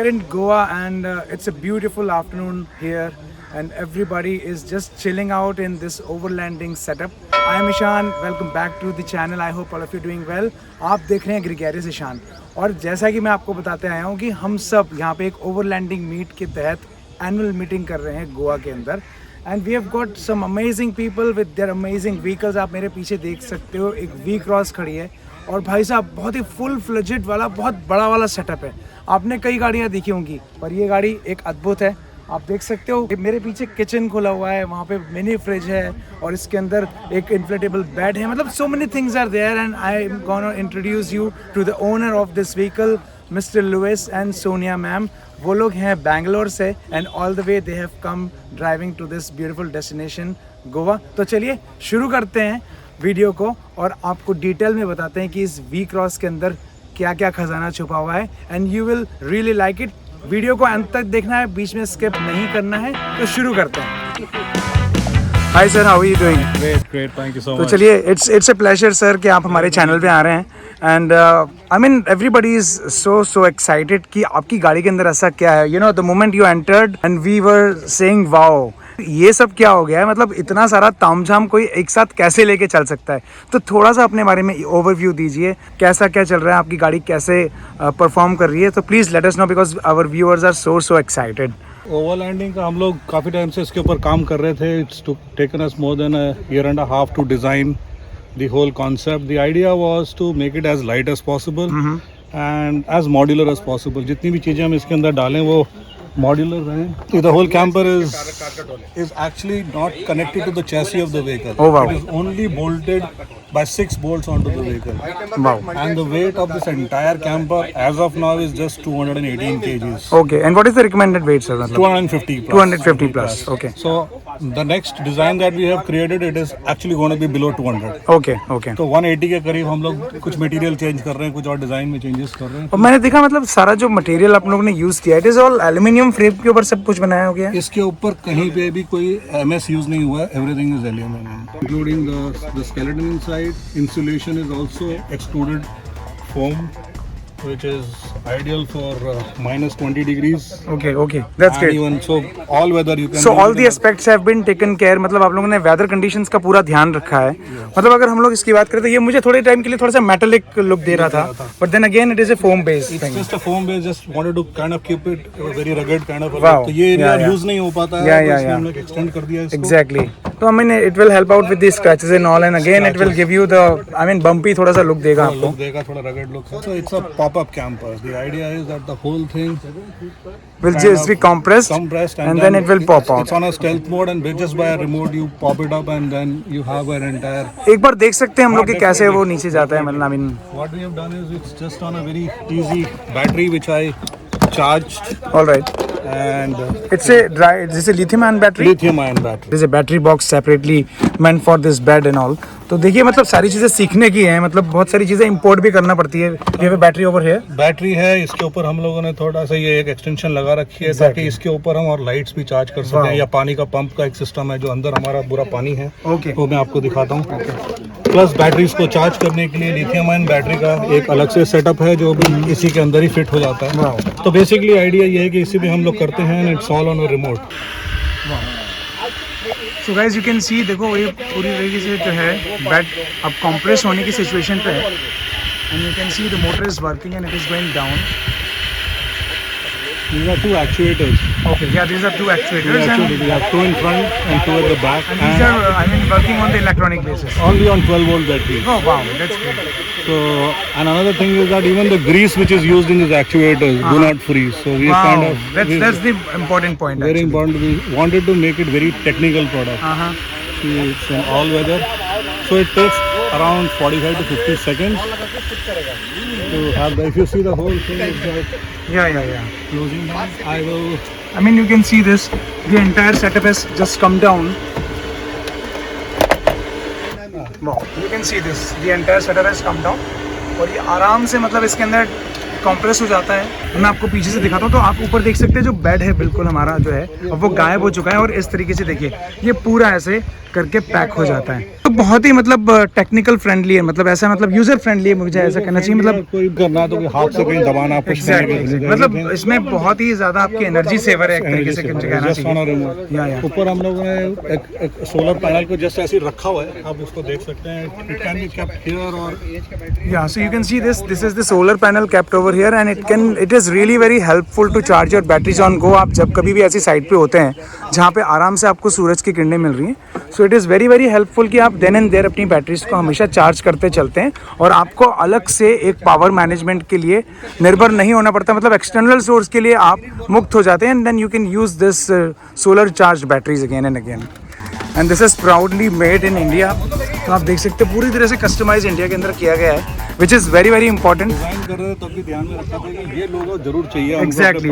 in Goa and it's a beautiful afternoon here and everybody is just chilling out in this overlanding setup. I am Ishan, welcome back to the channel. I hope all of you doing well. आप देख रहे हैं gregarious Ishan और जैसा कि मैं आपको बताते आया हूँ कि हम सब यहाँ पे एक ओवरलैंडिंग मीट के तहत एनुअल मीटिंग कर रहे हैं गोवा के अंदर and we have got some amazing people with their amazing vehicles. आप मेरे पीछे देख सकते हो एक वी क्रॉस खड़ी है और भाई साहब बहुत ही फुल फ्लेजेड वाला बहुत बड़ा वाला सेटअप है. आपने कई गाड़ियाँ देखी होंगी पर ये गाड़ी एक अद्भुत है. आप देख सकते हो मेरे पीछे किचन खुला हुआ है, वहाँ पे मिनी फ्रिज है और इसके अंदर एक इन्फ्लेटेबल बेड है. मतलब so many things are there and I am gonna introduce you to the owner of this vehicle mister Louis and Sonia ma'am. वो लोग हैं बैंगलोर से and all the way they have come driving to this beautiful destination Goa. तो चलिए शुरू करते हैं video को और आपको डिटेल में बताते हैं कि इस वी क्रॉस के अंदर क्या क्या खजाना छुपा हुआ है and you will really like it. Video को अंत तक देखना है, बीच में स्किप नहीं करना है. तो शुरू करते हैं. Hi sir, how are you doing? Great, thank you so much. तो चलिए इट्स अ प्लेजर सर कि आप हमारे चैनल पे आ रहे हैं and I mean everybody is so excited कि आपकी गाड़ी के अंदर ऐसा क्या है. You know the moment you entered and we were saying wow, ये सब क्या हो गया है. मतलब इतना सारा तामझाम कोई एक साथ कैसे लेके चल सकता है. तो थोड़ा सा अपने बारे में ओवरव्यू दीजिए, कैसा क्या चल रहा है, आपकी गाड़ी कैसे परफॉर्म कर रही है. तो please let us know because our viewers are so excited. Overlanding का हम लोग काफ़ी टाइम से इसके ऊपर काम कर रहे थे. It's taken us more than a year and a half to design the whole concept. The idea was to make it as light as possible and as modular as possible. जितनी भी चीज़ें हम इसके अंदर डालें वो modular rain. The whole camper is actually not connected to the chassis of the vehicle. Oh wow! It is only bolted by 6 bolts onto the vehicle. Wow! And the weight of this entire camper as of now is just 218 kgs. Okay. And what is the recommended weight, sir? 250 plus. 250 plus. Okay. So the next design that we have created, it is actually going to be below 200. Okay. Okay. तो 180 के करीब हम लोग कुछ material change कर रहे हैं, कुछ और डिजाइन में चेंजेस कर रहे हैं. और मैंने देखा मतलब सारा जो मटेरियल आप लोगों ने यूज किया, it is all aluminium frame के ऊपर सब कुछ बनाया हो गया. इसके ऊपर कहीं पे भी कोई एमएस यूज नहीं हुआ है. Everything is aluminium including the skeleton inside. Insulation is also extruded foam which is ideal for minus 20 degrees. Okay, that's great. Even so all weather you can. So all the aspects have been taken care. मतलब आप लोगों ने weather conditions का पूरा ध्यान रखा है. मतलब अगर हम लोग इसकी बात करें तो ये मुझे थोड़े टाइम के लिए थोड़ा सा मेटालिक लुक दे रहा था, but then again it is a foam based thing. It's just a foam based. Just wanted to kind of keep it very rugged kind of. Wow. तो ये एरिया यूज नहीं हो पाता है, तो इसलिए हम लोग एक्सटेंड कर दिया इसको. Exactly. तो I mean it will help out with the scratches and all and again it will give you the I mean bumpy थोड़ा सा लुक देगा आपको. देगा थोड़ा rugged look. So it's a pop-up camper. The idea is that the whole thing will just be compressed and then it will pop out. It's on a stealth mode and just by a remote you pop it up and then you have an entire. एक बार देख सकते हैं हम लोग कि कैसे वो नीचे जाता है. मतलब I mean what we have done is it's just on a very easy battery which I charged. All right. And it's a lithium ion battery. Lithium ion battery. There's a battery box separately meant for this bed and all. तो देखिए मतलब सारी चीज़ें सीखने की हैं. मतलब बहुत सारी चीज़ें इंपोर्ट भी करना पड़ती है. ये बैटरी ओवर है. बैटरी है इसके ऊपर हम लोगों ने थोड़ा सा ये एक एक्सटेंशन लगा रखी है ताकि इसके ऊपर हम और लाइट्स भी चार्ज कर सकें. या पानी का पंप का एक सिस्टम है जो अंदर हमारा पूरा पानी है. ओके. वो मैं आपको दिखाता हूँ. प्लस बैटरीज को चार्ज करने के लिए लिथियम आयन बैटरी का एक अलग से सेटअप है जो भी इसी के अंदर ही फिट हो जाता है. तो बेसिकली आइडिया ये है कि इसी पे हम लोग करते हैं and it's all on a remote. So guys you can सी, देखो ये पूरी तरीके से जो है बैट अब कंप्रेस होने की सिचुएशन पे है and you can see the motor is working and it is going down. These are 2 actuators. Okay, yeah, these are 2 actuators. We have 2 in front and 2 at the back. And these are, I mean, working on the electronic basis. Only on 12-volt battery. Oh wow, that's great. So, and another thing is that even the grease which is used in these actuators do not freeze. So we kind of that's the important point. Very important. We wanted to make it very technical product. See, it's an all-weather. So it takes around 45 to 50 seconds to have the. If you see the whole thing, it's like yeah. closing down. I mean, you can see this. The entire setup has just come down. Wow. You can see this. The entire setup has come down. और ये आराम से मतलब इसके अंदर compress हो जाता है। मैं आपको पीछे से दिखाता हूँ तो आप ऊपर देख सकते हैं जो बेड है बिल्कुल हमारा जो है अब वो गायब हो चुका है और इस तरीके से देखिए ये पूरा ऐसे करके पैक हो जाता है। तो बहुत ही मतलब टेक्निकल फ्रेंडली है, मतलब ऐसा मतलब यूजर फ्रेंडली है, मुझे ऐसा कहना चाहिए। मतलब कोई करना तो हाथ से कहीं दबाना मतलब इसमें बहुत ही ज्यादा आपकी एनर्जी सेवर है एक तरीके से कहना चाहिए। ऊपर हम लोगों ने एक सोलर पैनल को जस्ट ऐसे रखा हुआ है, आप उसको देख सकते हैं। It can be kept here और yeah, so you can see this is the solar panel kept over here and it is really very helpful to charge your batteries on go। आप जब कभी भी ऐसी साइट पे होते हैं जहाँ पे आराम से आपको सूरज की किरणें मिल रही हैं, so it is very very helpful कि आप देन एंड देयर अपनी बैटरीज को हमेशा चार्ज करते चलते हैं और आपको अलग से एक पावर मैनेजमेंट के लिए निर्भर नहीं होना पड़ता। मतलब एक्सटर्नल सोर्स के लिए आप मुक्त हो जाते हैं and then you can use this solar charge batteries again and again. And this is proudly made in India. तो आप देख सकते हैं पूरी तरह से कस्टमाइज इंडिया के अंदर किया गया है, which is very very important. Design कर रहे थे तब भी ध्यान में रखा था कि ये लोगो जरूर चाहिए exactly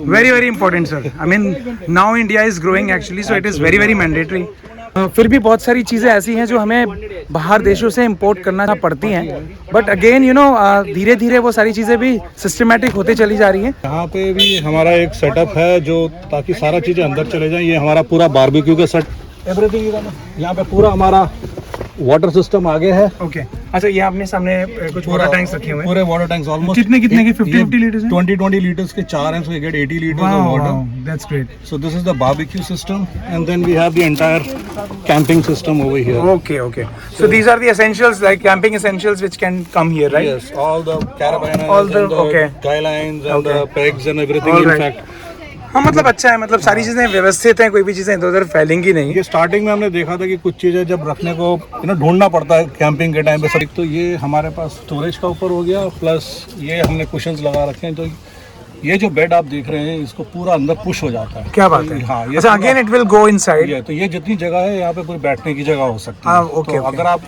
very very important sir. I mean now India is growing actually, so it is very very mandatory. फिर भी बहुत सारी चीज़ें ऐसी हैं जो हमें बाहर देशों से इंपोर्ट करना पड़ती हैं, बट अगेन यू नो धीरे धीरे वो सारी चीज़ें भी सिस्टमेटिक होते चली जा रही हैं। यहाँ पे भी हमारा एक सेटअप है जो ताकि सारा चीज़ें अंदर चले जाएं। ये हमारा पूरा बारबेक्यू का सेट एवरीथिंग यहाँ पे पूरा हमारा वाटर सिस्टम आगे है। ओके अच्छा, ये आपने सामने कुछ वाटर टैंक्स रखे हुए हैं। पूरे वाटर टैंक्स ऑलमोस्ट कितने के 50 लीटर्स हैं? 20 लीटर्स के 4 हैं, so you get 80 liters of water. Wow, that's great. So this is the barbecue system, and then we have the entire camping system over here. Okay. So these are the essentials, like camping essentials, which can come here, right? Yes, all the carabiners, All the- and the okay. guy lines, and Okay. the pegs and everything. All In right. fact, हाँ मतलब अच्छा है, मतलब सारी चीज़ें व्यवस्थित हैं, कोई भी चीज़ें इधर उधर फैलेंगी नहीं। ये स्टार्टिंग में हमने देखा था कि कुछ चीज़ें जब रखने को ढूंढना पड़ता है कैंपिंग के टाइम पे सब। तो ये हमारे पास स्टोरेज का ऊपर हो गया, प्लस ये हमने कुशन्स लगा रखे हैं। तो ये जो बेड आप देख रहे हैं इसको पूरा अंदर पुश हो जाता है। क्या बात है? हाँ, ये अच्छा, again it will go inside. तो ये जितनी जगह है यहाँ पे पूरी बैठने की जगह हो सकती है। हाँ, ओके, तो ओके। अगर आप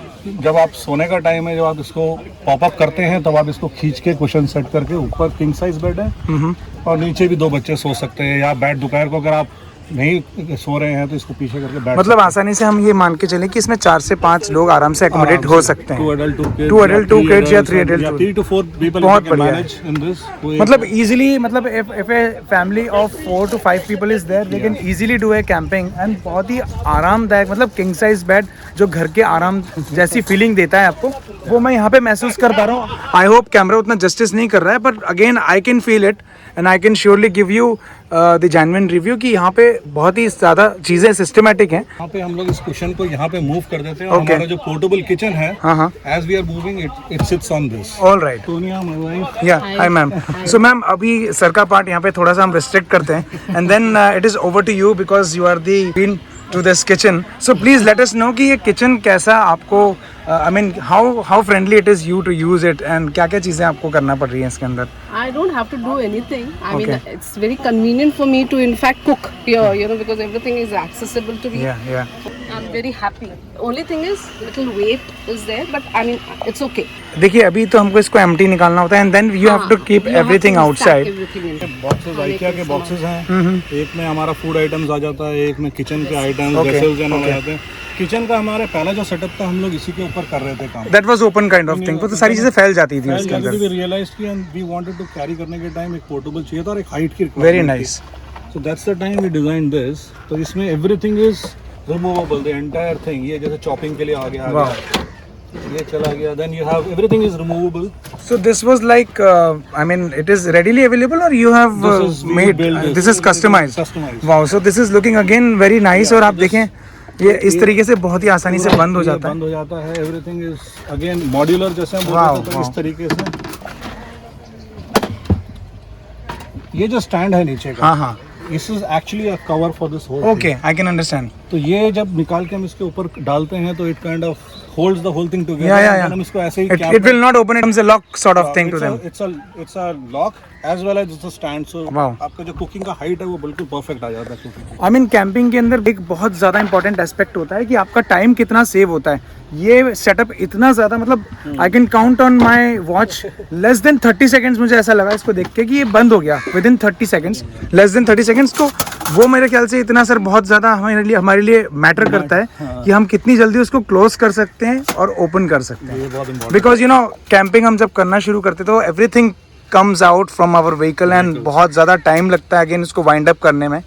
जब आप सोने का टाइम है, जब आप इसको पॉप अप करते हैं तब आप इसको खींच के कुशन सेट करके ऊपर किंग साइज बेड है और नीचे भी 2 बच्चे सो सकते हैं, या बैठ दोपहर को अगर आप नहीं सो रहे हैं तो इसको पीछे करके बैठ मतलब आसानी से हम ये मान के चलें कि इसमें 4 से 5 लोग आराम से एकोमोडेट हो सकते हैं। 2 adult, 2 kids, 2 adult, 2 kids या 3 adult, 3 to 4 people बहुत you can बढ़िया manage in this। मतलब इजीली, मतलब if a family of 4 to 5 people is there, they can easily do a camping and बहुत ही आरामदायक, मतलब किंग साइज बेड जो घर के आराम जैसी फीलिंग देता है आपको, वो मैं यहाँ पे महसूस कर पा रहा हूँ। आई होप कैमरा उतना जस्टिस नहीं कर रहा है, but again I can feel it and I can surely give you the genuine review कि यहाँ पे बहुत ही ज़्यादा चीज़ें सिस्टमेटिक हैं। यहाँ पे हम लोग इस कुशन को यहाँ पे मूव कर देते हैं और हमारा जो पोर्टेबल किचन है, as we are moving it sits on this. All right, Sonia my wife. Yeah hi ma'am. So ma'am अभी सर का पार्ट यहाँ पे थोड़ा सा हम रिस्ट्रिक्ट करते हैं and then it is over to you because you are the queen to this kitchen. So please let us know कि ये किचन कैसा आपको, I mean how friendly it is you to use it and क्या क्या चीज़ें आपको करना पड़ रही हैं इसके अंदर। I don't have to do anything. I mean, it's very convenient for me to, in fact, cook here. You know, because everything is accessible to me. Yeah. I'm very happy. Only thing is, little weight is there, but I mean, it's okay. देखिए अभी तो हमको इसको empty निकालना होता है and then you have to keep everything outside. Boxes IKEA के boxes हैं, एक में हमारा फूड आइटम्स आ जाता है, एक में किचन के आइटम्स वेसल्स एंड आ जाते हैं। किचन का हमारा पहला जो सेटअप था हम लोग इसी के ऊपर कर रहे थे काम। That was open kind of thing, तो सारी चीजें फैल जाती थी उसके अंदर। वी रियलाइज्ड कि वी वांटेड टू कैरी करने के टाइम एक पोर्टेबल चाहिए था और एक हाइट की very nice. So that's the time we design this. तो इसमें everything is removable, the entire thing. ये जैसे चॉपिंग के लिए आ गया, ये चला गया, then you have everything is removable. So this was like I mean it is readily available or you have made this is customized? Wow, so this is looking again very nice। और आप देखें ये इस तरीके से बहुत ही आसानी से बंद हो जाता है। बंद हो जाता है, एवरीथिंग इज अगेन मॉड्यूलर जैसे हम बोलते हैं, इस तरीके से। ये जो स्टैंड है नीचे का, हाँ, this is actually a cover for this hole. Okay, I can understand. तो ये जब निकाल के हम इसके ऊपर डालते हैं तो it kind of holds the whole thing together। Yeah. हम इसको ऐसे ही it will not open, it becomes a lock sort of thing to them। it's a lock as well as it's a stand, so wow, आपका जो cooking का height है वो बिल्कुल perfect आ जाता है कुकिंग। आई मीन कैंपिंग के अंदर एक बहुत ज़्यादा इंपॉर्टेंट एस्पेक्ट होता है कि आपका टाइम कितना सेव होता है। ये सेटअप इतना ज़्यादा, मतलब I can count on my watch less than 30 seconds, मुझे ऐसा लगा इसको देख के कि ये बंद हो गया with in 30 seconds, less than 30 seconds. तो वो मेरे ख्याल से इतना सर बहुत ज़्यादा हमारे लिए मैटर करता है कि हम कितनी जल्दी उसको क्लोज कर सकते हैं और ओपन कर सकते हैं। बिकॉज यू नो कैंपिंग हम जब करना शुरू करते तो everything comes out from our vehicle and बहुत ज़्यादा time लगता है again इसको wind up करने में.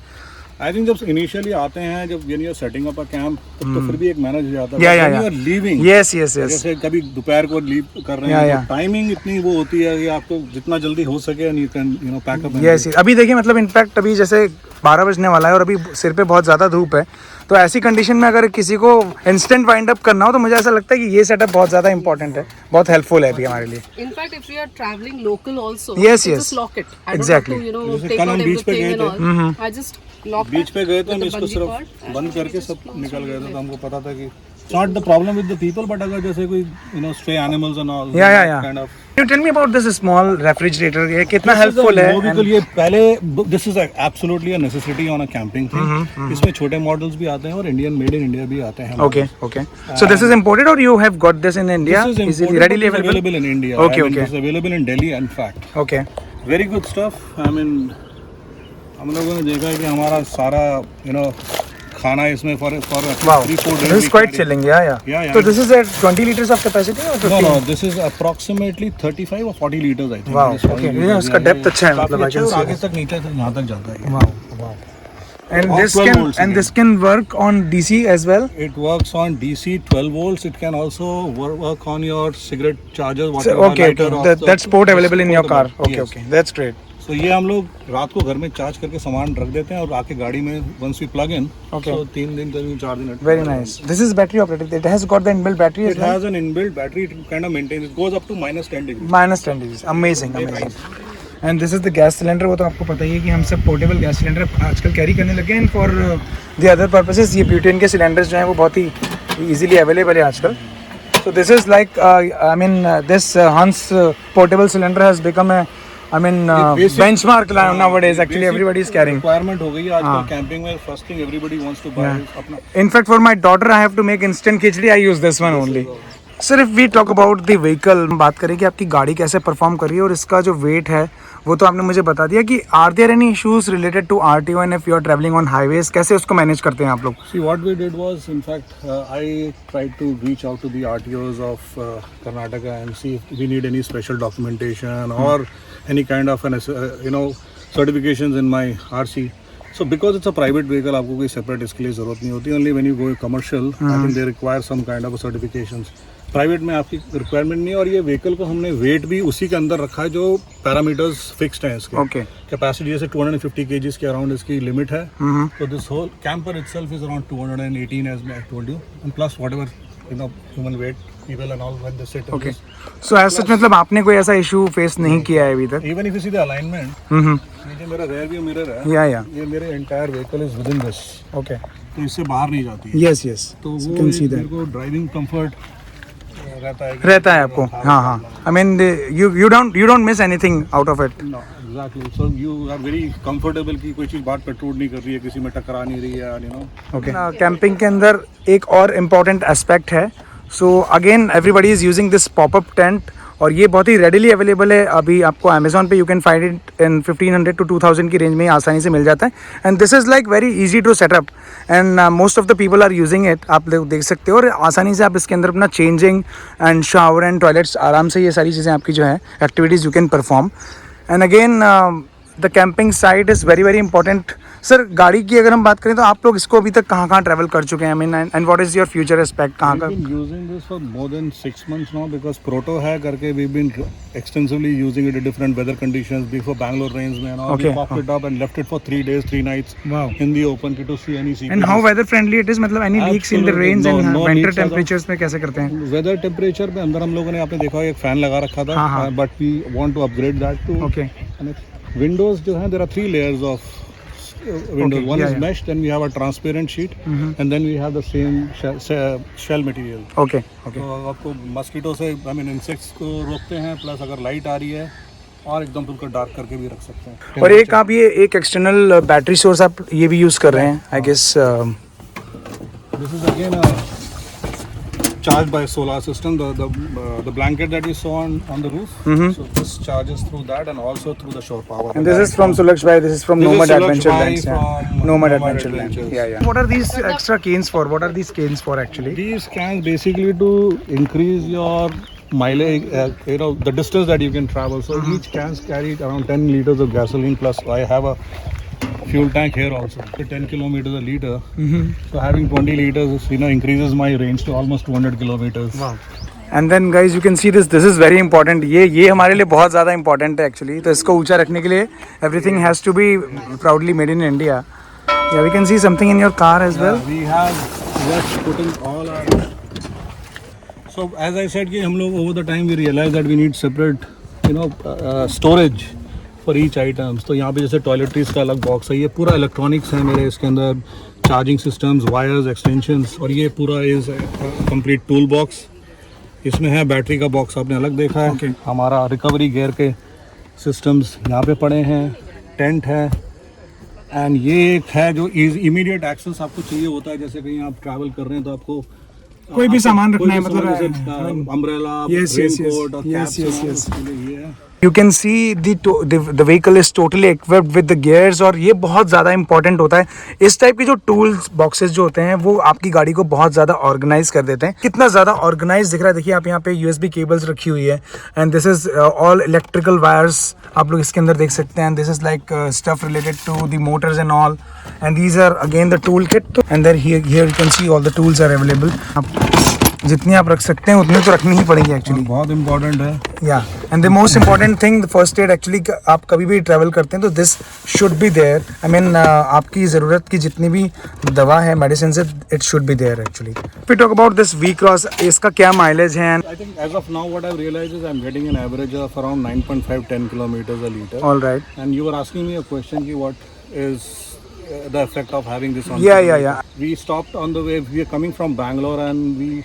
I think जब इनिशियली आते हैं, जब when you are setting up a camp, तब तो फिर भी एक मैनेज हो जाता है. Yeah, When yeah, you are leaving, Yes. जैसे कभी दोपहर को लीव कर रहे Yeah, हैं, yeah. टाइमिंग इतनी वो होती है कि आपको जितना जल्दी हो सके and you can pack up. Yes. अभी देखिए मतलब इनफैक्ट अभी जैसे 12 बजने वाला है और अभी सिर पे बहुत ज़्यादा धूप है, तो ऐसी कंडीशन में अगर किसी को इंस्टेंट वाइंड अप करना हो तो मुझे ऐसा लगता है कि ये सेटअप बहुत ज़्यादा इंपॉर्टेंट है, बहुत हेल्पफुल है अभी हमारे लिए. In fact, if we are traveling local also, Yes, I yes. just lock it. I Exactly. don't have to, जैसे take कल out हम बीच पे everything गए and all. I just lock beach it पे गए तो हम with the इसको bungee सिर्फ cord and बंद करके just सब close निकल it गए थे. with तो हमको पता था कि it's not the problem with the people, but अगर जैसे कोई stray animals and all, Yeah. kind of. Can you tell me about this small refrigerator? ये कितना This is a हेल्पफुल है? vehicle, ये पहले this is absolutely a necessity on a camping thing. इसमें छोटे मॉडल्स भी आते हैं और इंडियन मेड इन इंडिया भी आते हैं. Okay. So this is imported or you have got this in India? This is Is it imported, readily but it's available? in India. Okay, I mean, okay. It's available in Delhi, in fact. Okay. Very good stuff. I mean, हम लोगों ने देखा है कि हमारा सारा खाना इसमें for Wow. 3-4 days. This is we quite carry. chilling. Yeah. Yeah. So this is at 20 liters of capacity or 15? No, this is approximately 35 or 40 liters, I think. Wow, It is 40 okay. liters, Yeah, उसका yeah, depth अच्छा है, काफी मतलब I अच्छा can है और see आगे that. तक नीचे तक यहाँ तक जाता है. Wow. And Or this 12 can volts and again. this can work on DC as well. It works on DC 12 volts. It can also work on your cigarette charger. So, whatever okay. lighter or That's port available in your car. Yes. Okay. That's great. So ये हम लोग रात को घर में charge करके सामान रख देते हैं और आके गाड़ी में once we plug in. Okay. So 3 दिन तक 4 दिन. Very nice. This is battery operated. It has got the inbuilt battery as It well. has an inbuilt battery. It kind of maintains. It goes up to -10 degrees. Minus 10 degrees. Amazing. And this is the gas cylinder. वो तो आपको पता ही है कि हम सब portable gas cylinder आजकल carry करने लगे हैं फॉर द अदर पर्पसेस. ये ब्यूटेन के सिलेंडर्स जो हैं वो बहुत ही इजीली अवेलेबल है आजकल. So this is like this Hans portable cylinder has become a basic- benchmark nowadays. Actually, everybody is carrying. Requirement हो गई है आजकल कैंपिंग में. First thing everybody wants to buy is अपना. In fact, for my daughter, I have to make instant khichdi. I use this one only. Sir, if we talk about the vehicle, बात करें कि आपकी गाड़ी कैसे perform कर रही है और इसका जो वेट है वो तो आपने मुझे बता दिया कि are there any issues related to RTO and if you are travelling on highways, कैसे उसको मैनेज करते हैं आप लोग? See, what we did was, in fact, I tried to reach out to the RTOs of Karnataka and see if we need any special documentation or any kind of certifications in my RC. So because it's a private vehicle, आपको कोई separate इसके लिए ज़रूरत नहीं होती. Only when you go commercial, I think they require some kind of certifications. Private में आपकी requirement नहीं है. और ये व्हीकल को हमने वेट भी उसी के अंदर रखा है जो पैरामीटर्स फिक्स्ड हैं इसके. ओके. कैपेसिटी जैसे 250 kgs के अराउंड इसकी लिमिट है. तो this whole camper itself is around 218 as I told you, and plus whatever human weight people and all when they sit. Okay. So as such मतलब आपने कोई ऐसा इशू फेस नहीं किया है अभी तक? Even if you see the alignment, ये जो मेरा रेयर व्यू मिरर है, या ये मेरे entire vehicle is with in this. Okay. तो इससे बाहर नहीं जाती है. यस तो you वो can see मेरे that. को ड्राइविंग कंफर्ट रहता है आपको. हाँ. I mean you don't miss anything out of it. No, exactly. So you are very comfortable कि कोई चीज़ बात पेट्रोल नहीं कर रही है, किसी में टकरा नहीं रही है, ओके. कैंपिंग के अंदर एक और इम्पॉर्टेंट एस्पेक्ट है. So again everybody is using this popup tent और ये बहुत ही रेडिली अवेलेबल है. अभी आपको अमेजोन पे you can find it in 1500 to 2000 की रेंज में आसानी से मिल जाता है. And this is like very easy to setup and most of the people are using it. आप लोग देख सकते हो और आसानी से आप इसके अंदर अपना changing and shower and toilets आराम से ये सारी चीज़ें आपकी जो है activities you can perform. And again the camping site is very very important. Sir गाड़ी की अगर हम बात करें तो आप लोग इसको अभी तक कहाँ ट्रैवल कर चुके हैं? I mean and what is your future aspect? कहाँ का? We've been using this for more than 6 months now because Proto है करके we've been extensively using it in different weather conditions. Before Bangalore rains में and all, Okay. we popped it up and left it for 3 days 3 nights Wow. in the open to see any sequences. And how weather friendly it is? मतलब any leaks in the Absolutely rains and no winter leaks at all. temperatures में कैसे करते हैं? Weather temperature पे अंदर हम लोगों ने आपने देखा एक फैन लगा रखा था, हाँ. But we want to upgrade that too. Okay. Windows जो हैं there are 3 layers of windows. Okay, One yeah, is yeah. mesh, then we have a transparent sheet, and then we have the same shell material. Okay. तो आपको mosquito से insects को रोकते हैं, plus अगर light आ रही है और एकदम बिल्कुल डार्क करके भी रख सकते हैं. और एक आप ये एक एक्सटर्नल बैटरी सोर्स आप ये भी यूज़ कर रहे हैं I guess. This is again charged by solar system. The blanket that you saw on the roof. So this charges through that and also through the shore power. And this is from Sulaksh Bhai. This is from This is Nomad Sulaksh Adventure Bhai Lands. Yeah. from Nomad Nomad Adventure Lands. Adventures. Yeah. What are these extra canes for? What are these canes for actually? These cans basically to increase your mileage, the distance that you can travel. So each cans carry around 10 liters of gasoline. Plus, I have a fuel tank here also. So 10 kilometers a liter. So having 20 liters, increases my range to almost 200 kilometers. Wow. And then guys you can see this is very important. ये हमारे लिए बहुत ज़्यादा important है actually. तो इसको ऊंचा रखने के लिए everything has to be proudly made in India. या we can see something in your car as well. We have just putting all our. So as I said कि हम लोग over the time we realized that we need separate storage for each items. तो यहाँ पे जैसे toiletries का अलग box है. ये पूरा इलेक्ट्रॉनिक्स है मेरे इसके अंदर. Charging systems, wires, extensions. और ये पूरा इज कंप्लीट टूल बॉक्स. इसमें है बैटरी का बॉक्स आपने अलग देखा है. Okay. हमारा रिकवरी गियर के सिस्टम्स यहाँ पे पड़े हैं. टेंट है. एंड ये एक है जो इमीडिएट एक्सेस आपको चाहिए होता है. जैसे कहीं आप ट्रैवल कर रहे हैं तो आपको कोई भी सामान रखना है मतलब अम्ब्रेला, Yes. रेनकोट और Yes, कैप्स. yes, yes. ये है. You can C the vehicle is totally equipped with the gears. और ये बहुत ज़्यादा इंपॉर्टेंट होता है. इस टाइप की जो टूल्स बॉक्सेस जो होते हैं वो आपकी गाड़ी को बहुत ज़्यादा ऑर्गेनाइज कर देते हैं. कितना ज़्यादा ऑर्गेनाइज दिख रहा है. देखिए आप यहाँ पे USB केबल्स रखी हुई है. And this is all electrical wires आप लोग इसके अंदर देख सकते हैं. This is like stuff related to the motors and all. And these are again the tool kit. And there here you can see all the tools are available. जितनी आप रख सकते हैं उतनी तो रखनी ही पड़ेगी एक्चुअली. बहुत इंपॉर्टेंट है. Yeah and the most important thing the first aid actually. आप कभी भी ट्रैवल करते हैं तो this should be there. I mean आपकी ज़रूरत की जितनी भी दवा है, मेडिसिन से, it should be there actually. We talk about this we cross. इसका क्या माइलेज है? I think as of now what I've realized is I'm getting an average of around 9.5-10 kilometers a liter. All right. And you were asking me a question ki what is the effect of having this on. Yeah. We stopped on the way. We are coming from Bangalore and we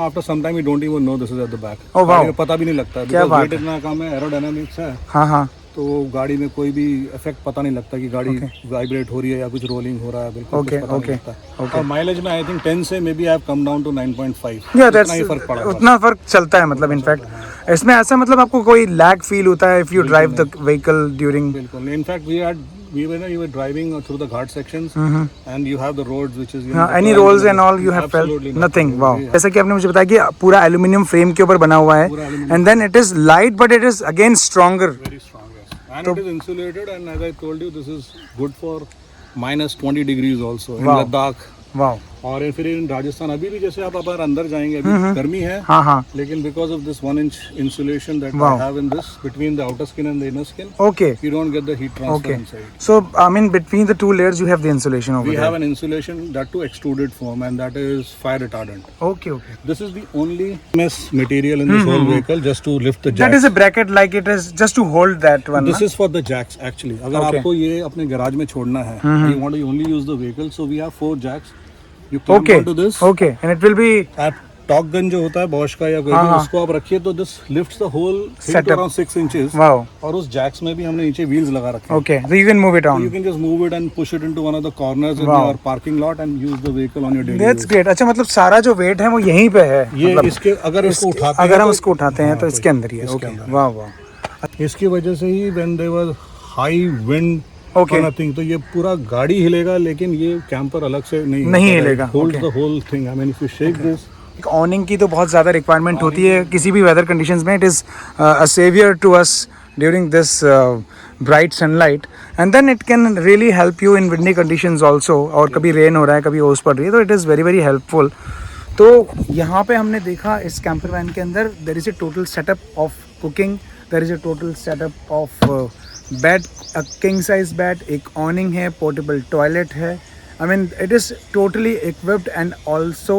after some time we don't even know this is at the back. Oh wow. गाड़ी में पता भी नहीं लगता क्या because बात weight इतना कम है. एरोडायनामिक्स है. हाँ. तो गाड़ी में कोई भी इफेक्ट पता नहीं लगता कि गाड़ी वाइब्रेट हो रही है या कुछ रोलिंग हो रहा है. बिल्कुल Okay, कुछ पता नहीं okay, लगता. और माइलेज में आई थिंक 10 से maybe I have come down to 9.5. या उतना ही फर्क पड़ा. उतना फर्क चलता है मतलब. इनफैक्ट इसमें ऐसा मतलब आपको कोई लैग फील होता है if you drive the vehicle during. बिल्कुल. In fact we were driving through the ghat sections and you have the roads which is any rolls and all you have felt nothing. Wow. जैसा कि आपने मुझे बताया कि पूरा एल्यूमिनियम फ्रेम के ऊपर बना हुआ है. And then it is light but it is again stronger. very strong, yes. And it is insulated and as I told you this is good for minus 20 degrees also in Wow. Ladakh. Wow. और फिर इन राजस्थान अभी भी जैसे आप अगर अंदर जाएंगे अभी गर्मी है. हाँ. लेकिन because of this 1 inch insulation that Wow. I have in this between the outer skin and the inner skin, Okay. you don't get the heat transfer Okay. inside. So I mean between the two layers you have the insulation over We there. have an insulation that too extruded foam and that is fire retardant. Okay. This is the only MS material in this whole vehicle just to lift the jacks. That is a bracket like it is just to hold that one. This is for the jacks actually. अगर Okay. आपको ये अपने garage में छोड़ना है, you want to only use the vehicle, so we have 4 jacks. You clamp Okay. onto this. Okay. And it will be आप talk gun जो होता है बॉश का या कोई भी, उसको आप रखिए तो this lifts the whole Setup. Around 6 inches. wow. और उस जैक्स में भी हमने नीचे व्हील्स लगा रखे हैं. Okay. So you can move it on. You can just move it and push it into one of the corners in Wow. your parking lot and use the vehicle on your daily That's use. great. अच्छा मतलब सारा जो wait है वो यहीं पे है. ये मतलब इसके अगर इसको उठाते अगर हैं हम तो- इसको उठाते हैं तो इसके अंदर ही है. इसके Okay. अंदर। वाह. इसकी वजह से ही when there was high wind Okay. or nothing, तो ये पूरा गाड़ी हिलेगा लेकिन ये कैंपर अलग से नहीं हिलेगा. Hold Okay. The whole thing. I mean if you shake this. एक ऑनिंग की तो बहुत ज़्यादा रिक्वायरमेंट होती है किसी भी वेदर कंडीशंस में. It is a saviour to us during this bright sunlight and then it can really help you in windy conditions also. और कभी रेन हो रहा है, कभी ओस पड़ रही है, तो it is very very helpful. तो यहाँ पे हमने देखा इस कैंपर वैन के अंदर there is a total setup of cooking. There is a total setup of bed, king size bed, एक ऑनिंग है, पोर्टेबल टॉयलेट है. I mean, it is totally equipped and also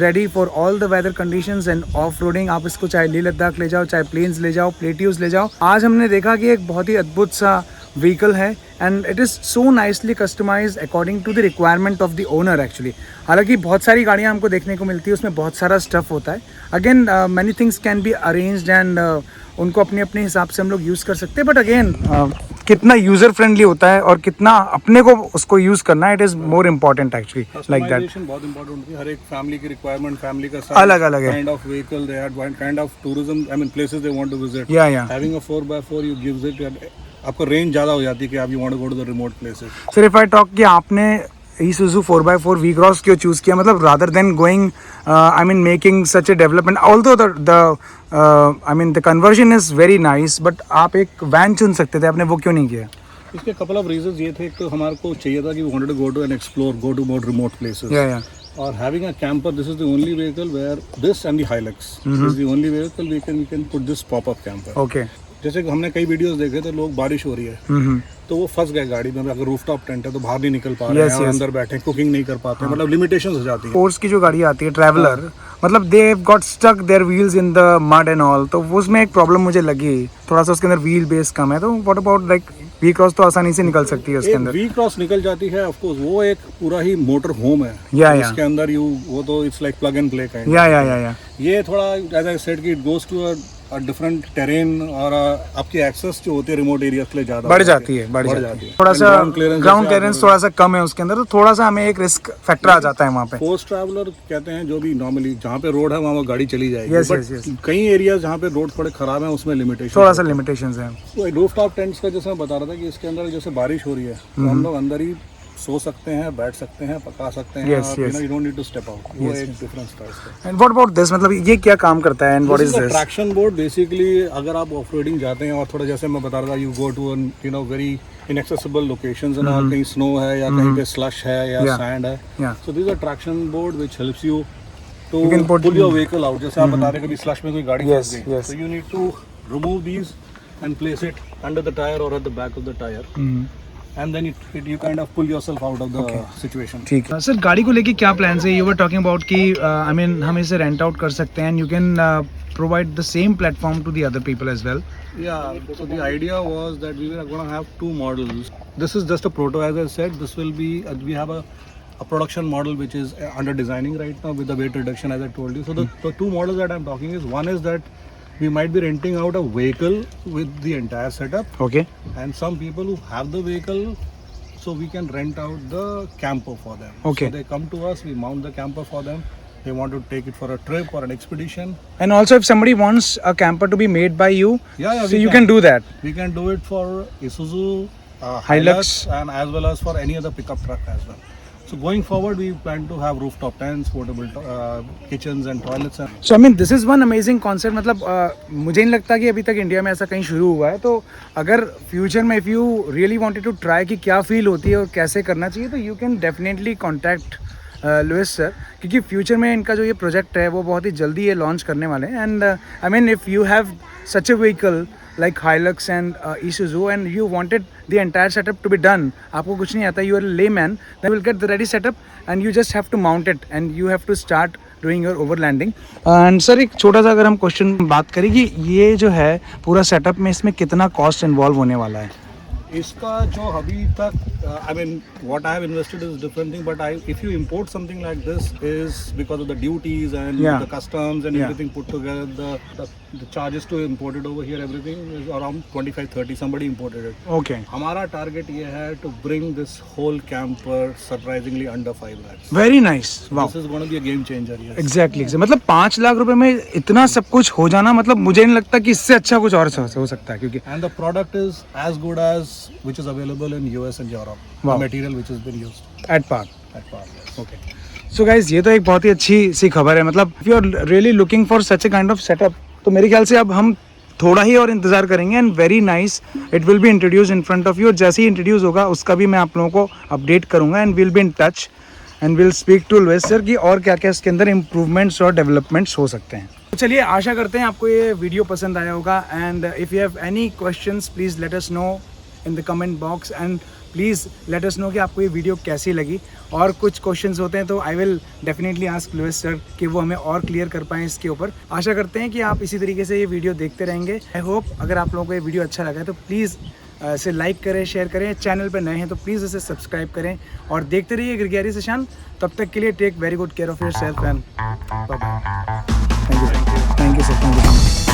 ready for all the weather conditions and off-roading. आप इसको चाहे लेह लद्दाख ले जाओ, चाहे planes ले जाओ, प्लेट्यूज ले जाओ. आज हमने देखा कि एक बहुत ही अद्भुत सा व्हीकल है and it is so nicely customised according to the requirement of the owner actually. हालांकि बहुत सारी गाड़ियाँ हमको देखने को मिलती है, उसमें बहुत सारा स्टफ़ होता है. Again many things can be arranged and उनको अपने अपने हिसाब से हम लोग यूज़ कर सकते हैं. बट अगेन कितना यूज़र फ्रेंडली होता है और कितना अपने को उसको यूज़ करना है, it is more important actually. Like that. Customization बहुत important होती है. हर एक फैमिली की रिक्वायरमेंट, फैमिली का अलग-अलग है. Kind of vehicle they have, kind of tourism, I mean places they want to visit. या having a 4x4 you gives it, आपको रेंज ज़्यादा हो जाती है कि आप you want to go to the remote places. Sir if I talk कि आपने Isuzu 4x4 V-Cross क्यों चूज़ किया, मतलब rather than going I mean making such a development, although the I mean the conversion is very nice, but आप एक van चुन सकते थे, आपने वो क्यों नहीं किया? इसके कपल ऑफ रीजंस ये थे, तो हमारे को चाहिए था कि we wanted to go to and explore, go to more remote places. Yeah. और having a camper, this is the only vehicle where this and the Hilux is the only vehicle we can put this pop up camper. Okay. जैसे कि हमने कई videos देखे थे, लोग बारिश हो रही है तो वो फंस गए गाड़ी में, अगर रूफटॉप टेंट है तो बाहर नहीं निकल पा रहे हैं, और अंदर बैठे कुकिंग नहीं कर पाते, मतलब लिमिटेशंस हो जाती है. स्पोर्ट्स की जो गाड़ी आती है ट्रैवलर, मतलब they have got stuck their wheels in the mud and all, तो उसमें एक प्रॉब्लम मुझे लगी, थोड़ा सा उसके अंदर व्हील बेस कम है. तो व्हाट अबाउट लाइक V-Cross तो आसानी से निकल सकती है उसके अंदर. V-Cross निकल जाती है, ऑफ कोर्स वो एक पूरा ही मोटर होम है. इसके अंदर वो तो it's like plug and play kind. या ये थोड़ा एज आई सेड कि it goes to a different terrain, और आपकी एक्सेस जो होती है रिमोट एरिया के लिए ज्यादा बढ़ जाती है. थोड़ा सा ग्राउंड क्लियरेंस थोड़ा सा कम है उसके अंदर, तो थोड़ा सा हमें एक रिस्क फैक्टर आ जाता है वहाँ पे. पोस्ट ट्रैवलर कहते हैं, जो भी नॉर्मली जहाँ पे रोड है वहाँ गाड़ी चली जाएगी. yes. कई एरिया जहाँ पे रोड थोड़े खराब है उसमें लिमिटेशन, थोड़ा सा लिमिटेशंस है. तो रूफटॉप टेंट्स का जैसे मैं बता रहा था कि इसके अंदर जैसे बारिश हो रही है तो हम लोग अंदर ही सो सकते हैं, बैठ सकते हैं, पका सकते हैं. You don't need to step out. वो एक डिफरेंस था इसका. एंड व्हाट अबाउट दिस, मतलब ये क्या काम करता है, and what is this? Traction board. Basically अगर आप ऑफ रोडिंग जाते हैं और थोड़ा जैसे मैं बता रहा था, you go to very inaccessible locations and all, कहीं स्नो है या कहीं पे स्लश है या सैंड है, so this a traction board which helps you to pull your vehicle out. जैसे आप बता रहे कभी स्लश में कोई गाड़ी फंस गई, so you need to remove these and place it under the tire or at the back of the tire. And then you kind of pull yourself out of the situation. ठीक है sir. गाड़ी को लेके क्या plan है? You were talking about कि I mean हम इसे रेंट आउट कर सकते हैं, and you can provide the same platform to the other people as well. Yeah, so the idea was that we were going to have two models. This is just a proto, as I said. This will be we have a production model which is under designing right now with the weight reduction, as I told you. So the two models that I'm talking is, one is that we might be renting out a vehicle with the entire setup. Okay. And some people who have the vehicle, so we can rent out the camper for them. Okay. So they come to us, we mount the camper for them. They want to take it for a trip or an expedition. And also if somebody wants a camper to be made by you, so you can do that. We can do it for Isuzu, Hilux, and as well as for any other pickup truck as well. So going forward, we plan to have rooftop tents, portable kitchens and toilets. So I mean this is one amazing concept. मतलब मुझे नहीं लगता कि अभी तक India में ऐसा कहीं शुरू हुआ है. तो अगर फ्यूचर में if you really wanted to try कि क्या फील होती है और कैसे करना चाहिए, तो you can definitely contact Luis sir, क्योंकि फ्यूचर में इनका जो ये प्रोजेक्ट है वो बहुत ही जल्दी ये लॉन्च करने वाले हैं. And I mean if you have such a vehicle like Hilux and Isuzu and you wanted the entire setup to be done, आपको कुछ नहीं आता, you are a layman, then you will get the ready setup and you just have to mount it and you have to start doing your overlanding. And sir एक छोटा सा अगर हम question बात करें कि ये जो है पूरा सेटअप में इसमें कितना कॉस्ट इन्वॉल्व होने वाला है? इसका जो अभी तक I mean what I have invested is different thing, but if you import something like this is because of the duties and the customs and everything put together, the charges to import it over here, everything is around 25-30. Somebody imported it. Okay. हमारा target ये है to bring this whole camper surprisingly under 5 lakhs. Very nice. Wow. This is going to be a game changer. Yes. Exactly. मतलब 5 लाख रुपए में इतना सब कुछ हो जाना, मतलब मुझे नहीं लगता कि इससे अच्छा कुछ और हो सकता है, क्योंकि and the product is as good as which is available in US and Europe. Wow. The material which has been used. At par. At par. Yes. Okay. So guys, ये तो एक बहुत ही अच्छी सी खबर है. मतलब if you are really looking for such a kind of setup, तो मेरे ख्याल से अब हम थोड़ा ही और इंतज़ार करेंगे. And very nice, it will be introduce in front of you, और जैसे ही इंट्रोड्यूस होगा उसका भी मैं आप लोगों को अपडेट करूंगा. And will be in touch and will speak to Luis sir कि और क्या क्या इसके अंदर इम्प्रूवमेंट्स और डेवलपमेंट्स हो सकते हैं. तो चलिए, आशा करते हैं आपको ये वीडियो पसंद आया होगा. And if you have any questions please let us no in the comment box, and please let us know कि आपको ये वीडियो कैसी लगी. और कुछ क्वेश्चंस होते हैं तो I will definitely ask Luis sir कि वो हमें और क्लियर कर पाएँ इसके ऊपर. आशा करते हैं कि आप इसी तरीके से ये वीडियो देखते रहेंगे. आई होप अगर आप लोगों को ये वीडियो अच्छा लगा है तो प्लीज़ इसे लाइक करें, शेयर करें. चैनल पर नए हैं तो प्लीज़ इसे सब्सक्राइब करें और देखते रहिए ग्रेगरी सेशान. तब तक के लिए take very good care of yourself and bye bye. Thank you sir. Thank you sir. Thank you.